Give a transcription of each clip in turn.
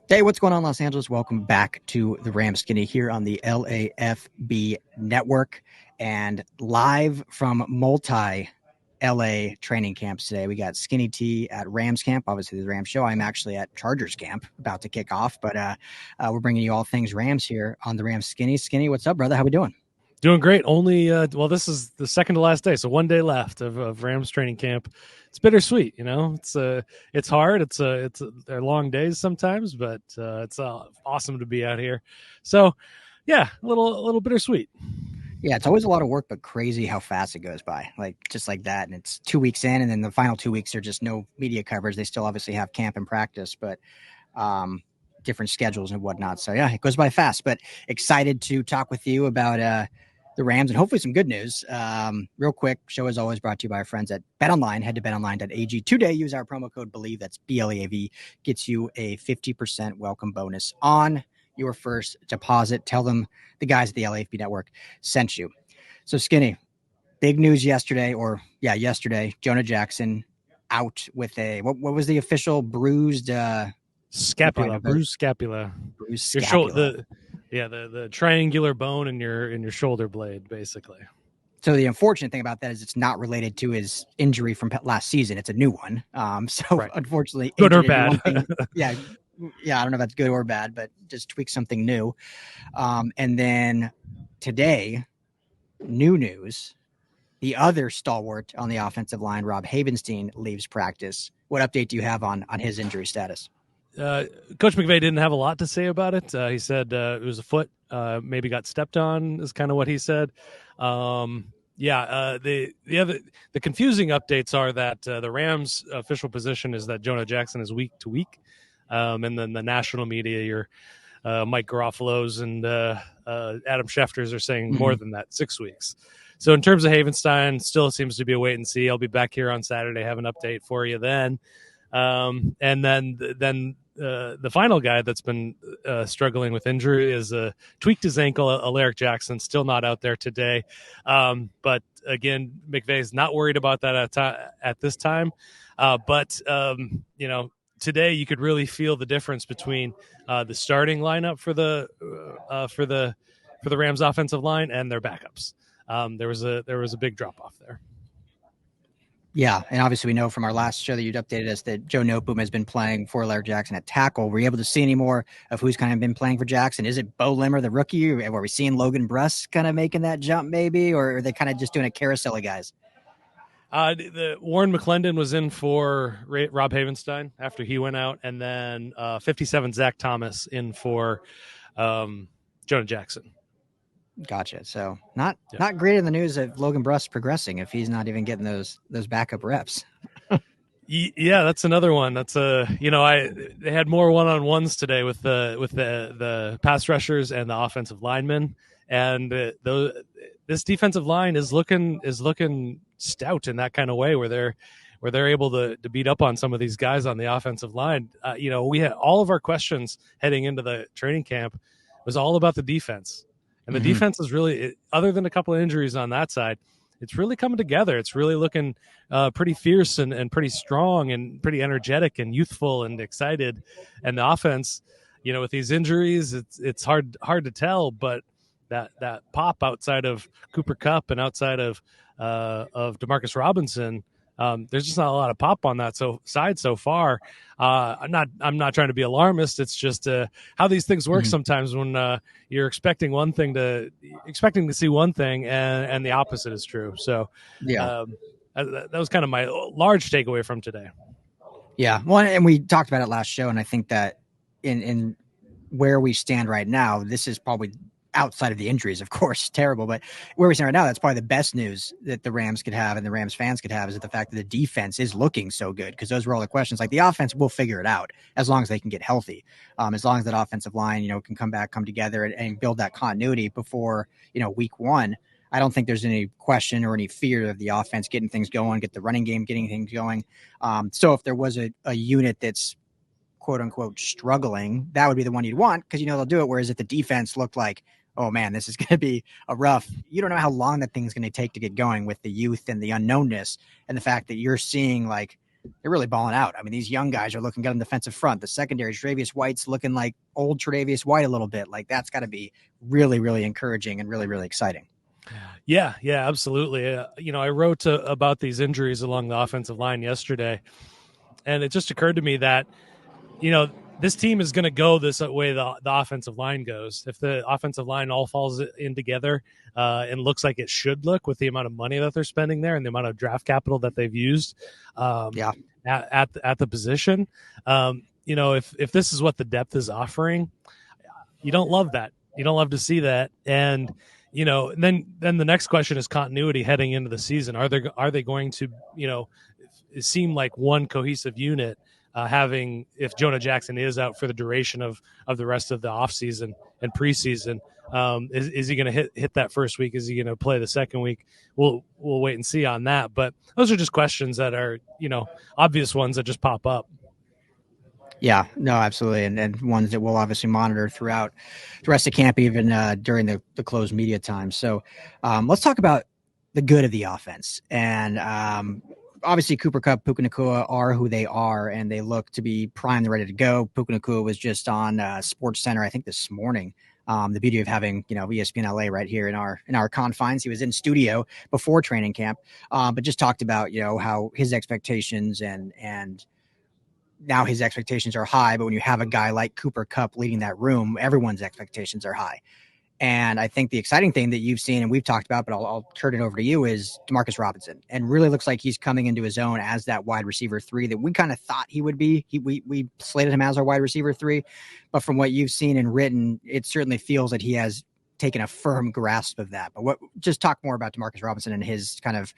Hey, what's going on, Los Angeles? Welcome back to the Ram Skinny here on the LAFB network and live from multi LA training camps today. We got Skinny T at Rams camp, obviously the Rams show. I'm actually at Chargers camp about to kick off, but we're bringing you all things Rams here on the Rams Skinny. Skinny, what's up, brother? How we doing? Doing great. Only this is the second to last day, so one day left of Rams training camp. It's bittersweet, you know. It's hard. They're long days sometimes, but it's awesome to be out here. So, yeah, a little bittersweet. Yeah, it's always a lot of work, but crazy how fast it goes by. Like just like that, and it's 2 weeks in, and then the final 2 weeks are just no media coverage. They still obviously have camp and practice, but different schedules and whatnot. So yeah, it goes by fast. But excited to talk with you about the Rams and hopefully some good news. Real quick, show as always brought to you by our friends at BetOnline. Head to betonline.ag today. Use our promo code BELIEVE. That's BLEAV. Gets you a 50% welcome bonus on your first deposit. Tell them the guys at the LAFB network sent you. So Skinny, big news yesterday, Jonah Jackson out with what was the official bruised scapula, bruised scapula. Bruised scapula. The triangular bone in your shoulder blade, basically. So the unfortunate thing about that is it's not related to his injury from last season. It's a new one. Right. Unfortunately, good or bad. Yeah, I don't know if that's good or bad, but just tweak something new. And then today, new news. The other stalwart on the offensive line, Rob Havenstein, leaves practice. What update do you have on his injury status? Coach McVay didn't have a lot to say about it. He said it was a foot, maybe got stepped on, is kind of what he said. The confusing updates are that the Rams' official position is that Jonah Jackson is week to week, and then the national media, your Mike Garofalo's and Adam Schefter's are saying more than that, 6 weeks. So in terms of Havenstein, still seems to be a wait and see. I'll be back here on Saturday, have an update for you then. And then the final guy that's been struggling with injury is tweaked his ankle. Alaric Jackson still not out there today. But again, McVay's not worried about that at this time. Today you could really feel the difference between the starting lineup for the Rams offensive line and their backups. There was a big drop off there. Yeah, and obviously we know from our last show that you'd updated us that Joe Noteboom has been playing for Alaric Jackson at tackle. Were you able to see any more of who's kind of been playing for Jackson? Is it Bo Limmer, the rookie? Or were we seeing Logan Bruss kind of making that jump maybe? Or are they kind of just doing a carousel of guys? The Warren McClendon was in for Rob Havenstein after he went out, and then 57 Zach Thomas in for Jonah Jackson. Gotcha. So not great in the news of Logan Bruss progressing if he's not even getting those backup reps. Yeah, that's another one. That's they had more one-on-ones today with the pass rushers and the offensive linemen, and this defensive line is looking stout in that kind of way where they're able to beat up on some of these guys on the offensive line. We had all of our questions heading into the training camp was all about the defense. And the defense is really, other than a couple of injuries on that side, it's really coming together. It's really looking pretty fierce and pretty strong and pretty energetic and youthful and excited. And the offense, with these injuries, it's hard to tell. But that pop outside of Cooper Kupp and outside of Demarcus Robinson, there's just not a lot of pop on that side so far. I'm not trying to be alarmist. It's just how these things work sometimes when you're expecting to see one thing and the opposite is true. So yeah, that was kind of my large takeaway from today. Yeah, well, and we talked about it last show, and I think that in where we stand right now, this is probably outside of the injuries, of course, terrible. But where we stand right now, that's probably the best news that the Rams could have and the Rams fans could have is that the fact that the defense is looking so good, because those were all the questions. Like the offense will figure it out as long as they can get healthy, as long as that offensive line, can come together and build that continuity before, week one. I don't think there's any question or any fear of the offense getting things going, get the running game, getting things going. So if there was a unit that's quote unquote struggling, that would be the one you'd want because, they'll do it. Whereas if the defense looked like, oh man, this is going to be a rough, you don't know how long that thing's going to take to get going with the youth and the unknownness and the fact that you're seeing like they're really balling out. I mean, these young guys are looking good on the defensive front. The secondary, Tre'Davious White's looking like old Tre'Davious White a little bit. Like, that's got to be really, really encouraging and really, really exciting. Yeah, absolutely. I wrote about these injuries along the offensive line yesterday, and it just occurred to me that, this team is going to go this way the offensive line goes. If the offensive line all falls in together and looks like it should look with the amount of money that they're spending there and the amount of draft capital that they've used at the position, if this is what the depth is offering, you don't love that. You don't love to see that. And then the next question is continuity heading into the season. Are they going to, seem like one cohesive unit, if Jonah Jackson is out for the duration of the rest of the offseason and preseason? Is he going to hit that first week? Is he going to play the second week? We'll wait and see on that. But those are just questions that are, obvious ones that just pop up. Yeah, no, absolutely. And ones that we'll obviously monitor throughout the rest of camp, even during the closed media time. So let's talk about the good of the offense. And obviously Cooper Kupp, Puka Nacua are who they are, and they look to be primed and ready to go. Puka Nacua was just on Sports Center, I think, this morning. The beauty of having, ESPN LA right here in our confines. He was in studio before training camp, but just talked about, how his expectations and now his expectations are high, but when you have a guy like Cooper Kupp leading that room, everyone's expectations are high. And I think the exciting thing that you've seen and we've talked about, but I'll turn it over to you, is Demarcus Robinson. And really looks like he's coming into his own as that wide receiver 3 that we kind of thought he would be. We slated him as our wide receiver 3, but from what you've seen and written, it certainly feels that he has taken a firm grasp of that. But just talk more about Demarcus Robinson and his kind of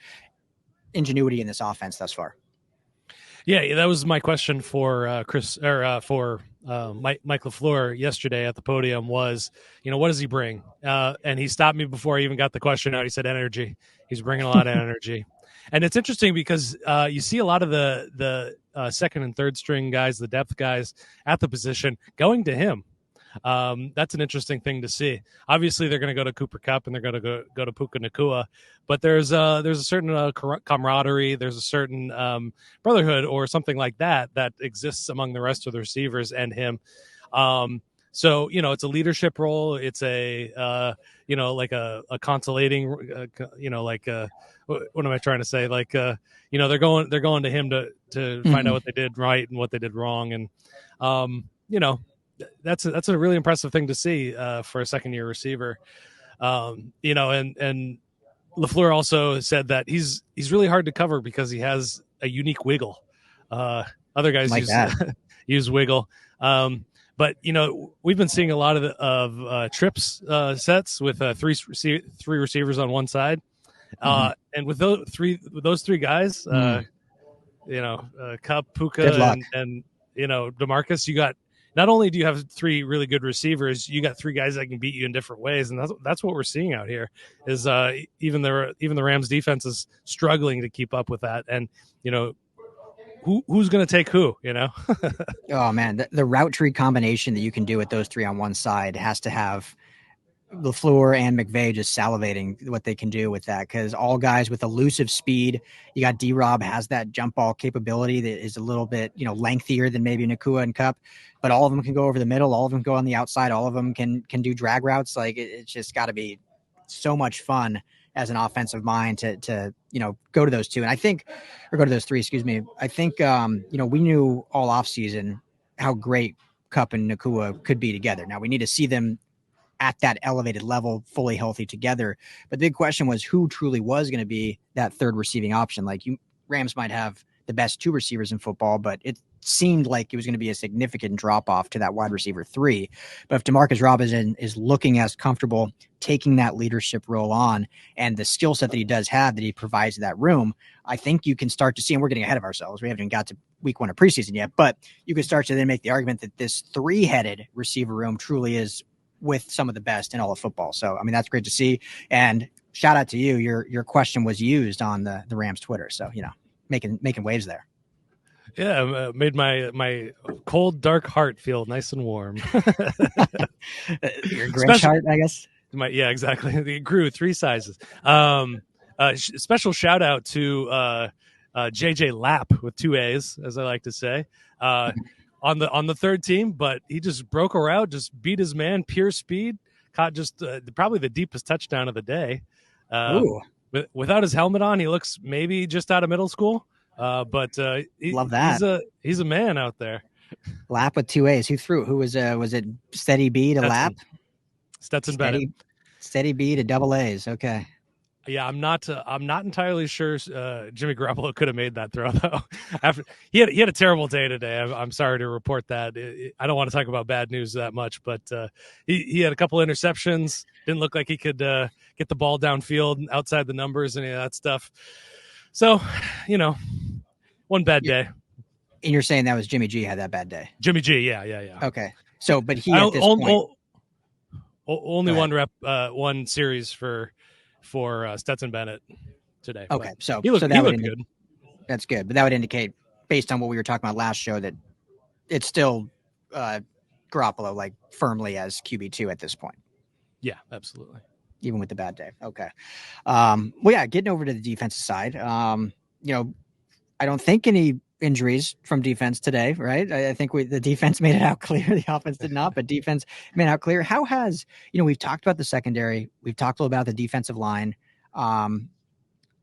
ingenuity in this offense thus far. Yeah, that was my question for Mike LaFleur yesterday at the podium was, what does he bring? And he stopped me before I even got the question out. He said energy. He's bringing a lot of energy. And it's interesting because you see a lot of the second and third string guys, the depth guys at the position going to him. That's an interesting thing to see. Obviously, they're going to go to Cooper Kupp and they're going to go to Puka Nacua, but there's a certain camaraderie, there's a certain brotherhood or something like that exists among the rest of the receivers and him. So it's a leadership role. It's a like a consolating, what am I trying to say? Like they're going to him to find out what they did right and what they did wrong, and that's a really impressive thing to see for a second-year receiver. And LaFleur also said that he's really hard to cover because he has a unique wiggle. Other guys use wiggle. But we've been seeing a lot of trips sets with three receivers on one side, and with those three guys, Kupp, Puka, and Demarcus, you got. Not only do you have 3 really good receivers, you got 3 guys that can beat you in different ways, and that's what we're seeing out here. Is even the Rams defense is struggling to keep up with that, and who's going to take who? Oh man, the route tree combination that you can do with those 3 on one side has to have LaFleur and McVay just salivating what they can do with that, because all guys with elusive speed. You got D-Rob has that jump ball capability that is a little bit lengthier than maybe Nacua and Kupp, but all of them can go over the middle, all of them go on the outside, all of them can do drag routes. Like it's just got to be so much fun as an offensive mind to go to those 2, and I think, or go to those 3, excuse me. I think we knew all off season how great Kupp and Nacua could be together. Now we need to see them at that elevated level, fully healthy together. But the big question was who truly was going to be that third receiving option. Like Rams might have the best 2 receivers in football, but it seemed like it was going to be a significant drop off to that wide receiver 3. But if Demarcus Robinson is looking as comfortable taking that leadership role on and the skill set that he does have, that he provides in that room, I think you can start to see, and we're getting ahead of ourselves. We haven't even got to week 1 of preseason yet, but you can start to then make the argument that this 3-headed receiver room truly is with some of the best in all of football. So, I mean, that's great to see. And shout out to you. Your question was used on the Rams Twitter. So, making waves there. Yeah, made my cold, dark heart feel nice and warm. Your Grinch heart, I guess. Yeah, exactly. It grew 3 sizes. Special shout out to JJ Lapp with 2 A's, as I like to say, on the third team, but he just broke a route, just beat his man, pure speed, caught just probably the deepest touchdown of the day. Ooh, Without his helmet on, he looks maybe just out of middle school, but love that. he's a man out there. Lap with 2 A's. Who threw? Who was it Steady B to Lap? Stetson Bennett. Steady B to double A's. Okay. Yeah, I'm not entirely sure Jimmy Garoppolo could have made that throw though. After he had a terrible day today. I'm sorry to report that. I don't want to talk about bad news that much, but he had a couple interceptions. Didn't look like he could get the ball downfield outside the numbers and any of that stuff. So, one bad day. And you're saying that was Jimmy G had that bad day? Jimmy G, yeah. Okay. So, but he at this point only one series for Stetson Bennett today. Okay, but so he looked good. That's good, but that would indicate, based on what we were talking about last show, that it's still Garoppolo like firmly as QB2 at this point. Yeah, absolutely. Even with the bad day. Okay. Well, yeah, getting over to the defensive side. I don't think any injuries from defense today, right? I think the defense made it out clear. The offense did not, but defense made it out clear. How has, we've talked about the secondary. We've talked a little about the defensive line. I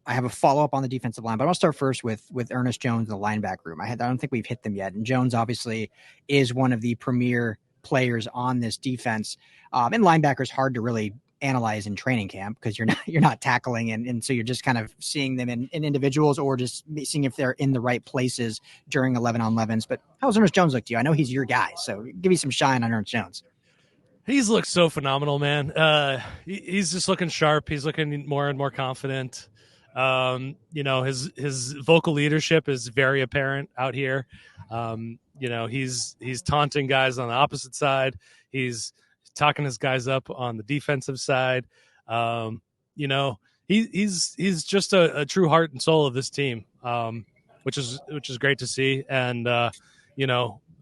have a follow-up on the defensive line, but I'll start first with Ernest Jones in the linebacker room. I don't think we've hit them yet. And Jones obviously is one of the premier players on this defense. And linebackers hard to really analyze in training camp because you're not tackling and so you're just kind of seeing them in individuals or just seeing if they're in the right places during 11-on-11s. But how's Ernest Jones look to you? I know he's your guy, so give me some shine on Ernest Jones. He's looked so phenomenal, man. He's just looking sharp. He's looking more and more confident. His vocal leadership is very apparent out here. He's taunting guys on the opposite side. He's talking his guys up on the defensive side. He's just a true heart and soul of this team, which is great to see. And,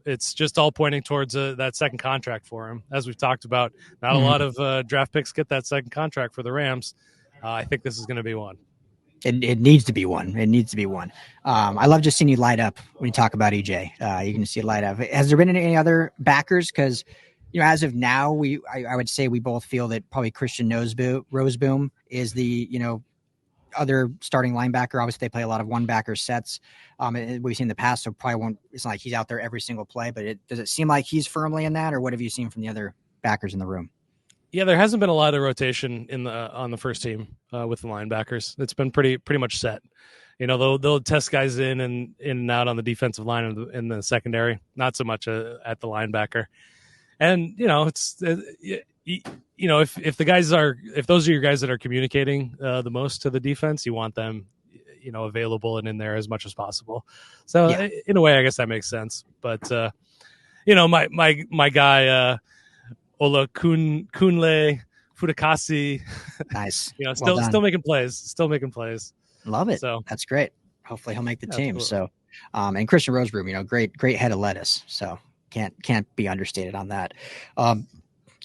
it's just all pointing towards that second contract for him. As we've talked about, not a lot of draft picks get that second contract for the Rams. I think this is going to be one. It needs to be one. It needs to be one. I love just seeing you light up when you talk about EJ. You can see it light up. Has there been any other backers? Because as of now, I would say we both feel that probably Christian Roseboom is the other starting linebacker. Obviously, they play a lot of one-backer sets. We've seen in the past, so probably won't. It's not like he's out there every single play. But does it seem like he's firmly in that, or what have you seen from the other backers in the room? Yeah, there hasn't been a lot of rotation on the first team with the linebackers. It's been pretty much set. They'll test guys in and out on the defensive line in the secondary, not so much at the linebacker. And if those are your guys that are communicating the most to the defense, you want them available and in there as much as possible. So yeah. In a way, I guess that makes sense. But my guy Ola Kunle Fudakasi, nice. Still making plays. Love it. So that's great. Hopefully he'll make the team. So and Christian Rosebroom, great head of lettuce. So can't be understated on that.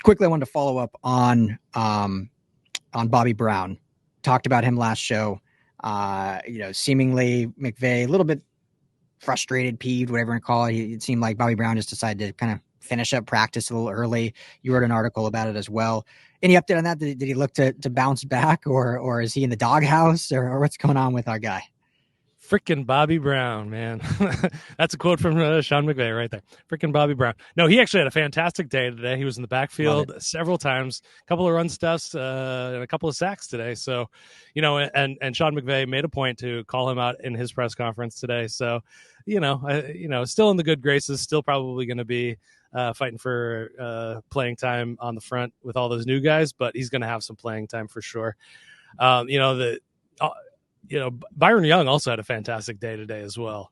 Quickly, I wanted to follow up on Bobby Brown. Talked about him last show. Seemingly McVay a little bit frustrated, peeved, whatever you call it. It seemed like Bobby Brown just decided to kind of finish up practice a little early. You wrote an article about it as well. Any update on that? Did he look to bounce back, or is he in the doghouse, or what's going on with our guy? Frickin' Bobby Brown, man. That's a quote from Sean McVay right there. Frickin' Bobby Brown. No, he actually had a fantastic day today. He was in the backfield several times, a couple of run stuffs, and a couple of sacks today. So, and Sean McVay made a point to call him out in his press conference today. So, still in the good graces, still probably going to be fighting for playing time on the front with all those new guys, but he's going to have some playing time for sure. Byron Young also had a fantastic day today as well.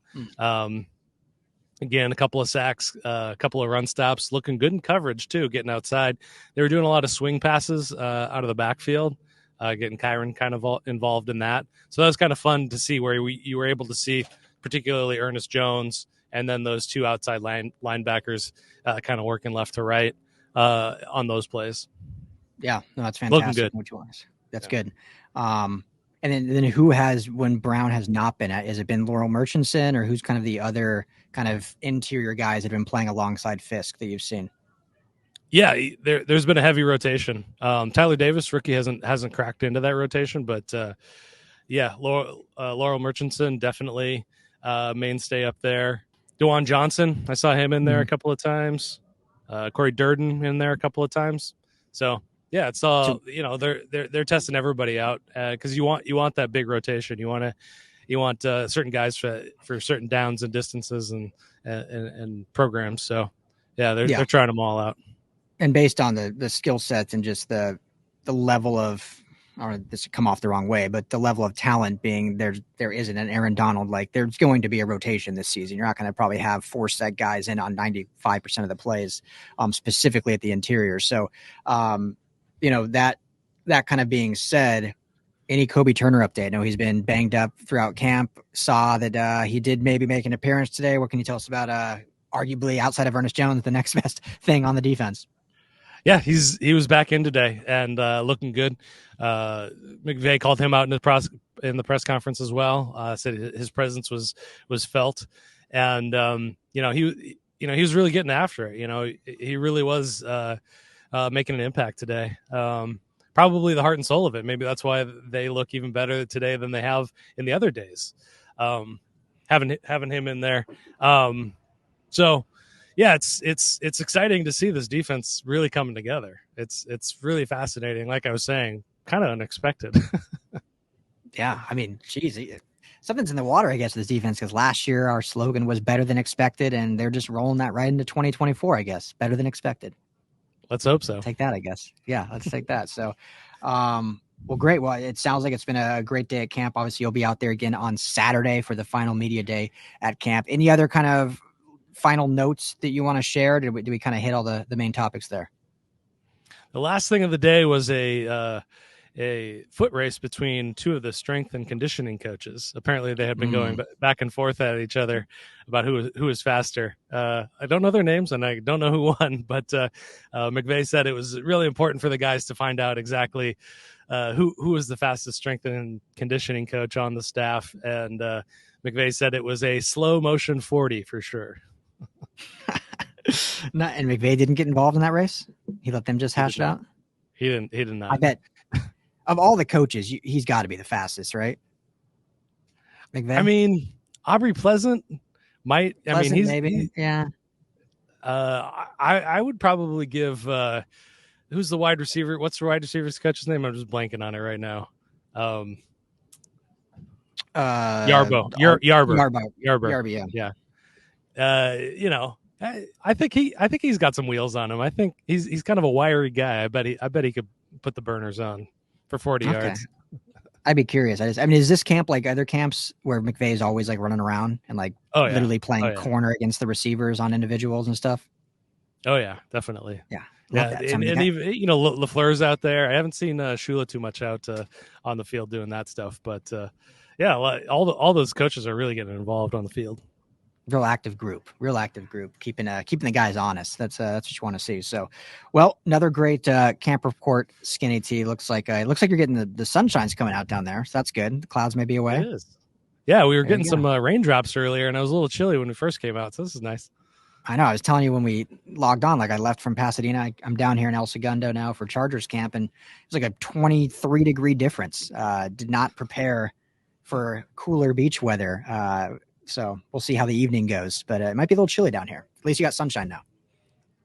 Again, a couple of sacks, a couple of run stops, looking good in coverage too, getting outside. They were doing a lot of swing passes out of the backfield, getting Kyron kind of involved in that. So that was kind of fun to see where you were able to see particularly Ernest Jones and then those two outside linebackers kind of working left to right on those plays. Yeah, no, that's fantastic. Looking good. That's good. And then who has, when Brown has not been at, has it been Laurel Murchison, or who's kind of the other kind of interior guys that have been playing alongside Fisk that you've seen? Yeah, there's been a heavy rotation. Tyler Davis, rookie, hasn't cracked into that rotation, but yeah, Laurel Murchison definitely mainstay up there. DeJuan Johnson, I saw him in there a couple of times. Corey Durden in there a couple of times. So yeah, it's all, they're testing everybody out because you want that big rotation. You want certain guys for certain downs and distances and programs. So yeah, they're trying them all out. And based on the skill sets and just the level of, or this come off the wrong way, but the level of talent being there isn't an Aaron Donald. Like, there's going to be a rotation this season. You're not going to probably have 4 set guys in on 95% of the plays, specifically at the interior. So, that kind of being said, any Kobe Turner update? I know he's been banged up throughout camp. Saw that he did maybe make an appearance today. What can you tell us about arguably, outside of Ernest Jones, the next best thing on the defense? Yeah, he was back in today and looking good. McVay called him out in the press conference as well. Said his presence was felt, and he was really getting after it. He really was making an impact today. Probably the heart and soul of it. Maybe that's why they look even better today than they have in the other days. Having him in there, so. Yeah, it's exciting to see this defense really coming together. It's really fascinating. Like I was saying, kind of unexpected. Yeah, I mean, geez, something's in the water, I guess, with this defense, because last year our slogan was better than expected, and they're just rolling that right into 2024, I guess. Better than expected. Let's hope so. Take that, I guess. Yeah, let's take that. So, well, great. Well, it sounds like it's been a great day at camp. Obviously, you'll be out there again on Saturday for the final media day at camp. Any other kind of final notes that you want to share? Did we kind of hit all the main topics there? The last thing of the day was a foot race between 2 of the strength and conditioning coaches. Apparently they had been going back and forth at each other about who was faster. I don't know their names and I don't know who won, but McVay said it was really important for the guys to find out exactly who was the fastest strength and conditioning coach on the staff. And McVay said it was a slow motion 40 for sure. And McVay didn't get involved in that race. He let them just hash it out. He did not. I bet of all the coaches, he's got to be the fastest, right? McVay? I mean, Aubrey Pleasant might. He's maybe. Yeah. I would probably give. Who's the wide receiver? What's the wide receiver's coach's name? I'm just blanking on it right now. Yarbo. Yeah. I think he's got some wheels on him. I think he's kind of a wiry guy. I bet he could put the burners on for 40 yards. I'd be curious. Is this camp like other camps where McVay is always like running around and like literally playing corner against the receivers on individuals and stuff? Oh yeah, definitely. Yeah. And even LaFleur's out there. I haven't seen Shula too much out on the field doing that stuff, but all those coaches are really getting involved on the field. Real active group, keeping the guys honest. That's what you want to see. So, well, another great camp report, Skinny T. Looks like you're getting the sunshine's coming out down there, so that's good. The clouds may be away. It is. Yeah, we were getting some raindrops earlier, and I was a little chilly when we first came out, so this is nice. I know. I was telling you when we logged on, like I left from Pasadena. I'm down here in El Segundo now for Chargers camp, and it's like a 23-degree difference. Did not prepare for cooler beach weather. So we'll see how the evening goes, but it might be a little chilly down here. At least you got sunshine now.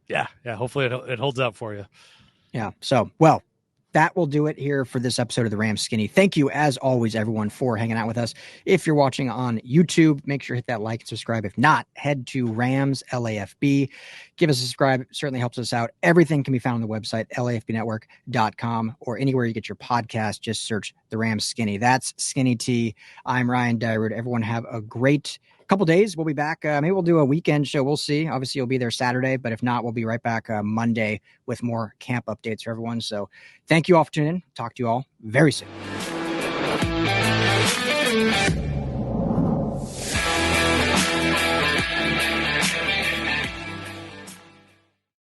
Yeah. Hopefully it holds up for you. Yeah. So, well, that will do it here for this episode of the Rams Skinny. Thank you, as always, everyone, for hanging out with us. If you're watching on YouTube, make sure to hit that like and subscribe. If not, head to Rams LAFB. Give us a subscribe. It certainly helps us out. Everything can be found on the website, lafbnetwork.com, or anywhere you get your podcast. Just search the Rams Skinny. That's Skinny T. I'm Ryan Dyrud. Everyone have a great couple days. We'll be back. Maybe we'll do a weekend show. We'll see. Obviously, you'll be there Saturday, but if not, we'll be right back Monday with more camp updates for everyone. So thank you all for tuning in. Talk to you all very soon.